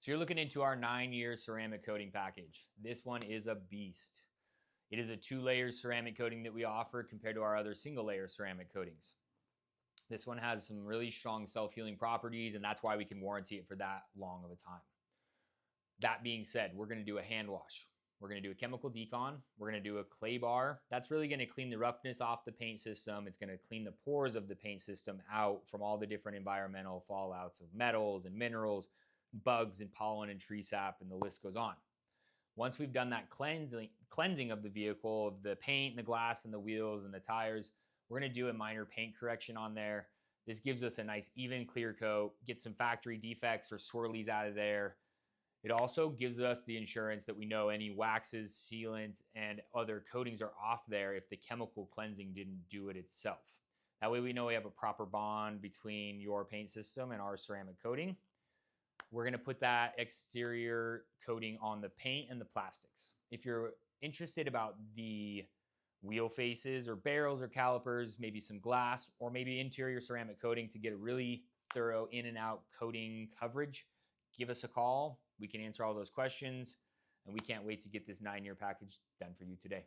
So you're looking into our 9-year ceramic coating package. This one is a beast. It is a 2-layer ceramic coating that we offer compared to our other single-layer ceramic coatings. This one has some really strong self-healing properties, and that's why we can warranty it for that long of a time. That being said, we're going to do a hand wash. We're going to do a chemical decon. We're going to do a clay bar. That's really going to clean the roughness off the paint system. It's going to clean the pores of the paint system out from all the different environmental fallouts of metals and minerals, bugs and pollen and tree sap, and the list goes on. Once we've done that cleansing of the vehicle, of the paint and the glass and the wheels and the tires, we're going to do a minor paint correction on there. This gives us a nice even clear coat, get some factory defects or swirlies out of there. It also gives us the insurance that we know any waxes, sealants, and other coatings are off there if the chemical cleansing didn't do it itself. That way we know we have a proper bond between your paint system and our ceramic coating. We're going to put that exterior coating on the paint and the plastics. If you're interested about the wheel faces or barrels or calipers, maybe some glass, or maybe interior ceramic coating to get a really thorough in and out coating coverage, give us a call. We can answer all those questions, and we can't wait to get this 9-year package done for you today.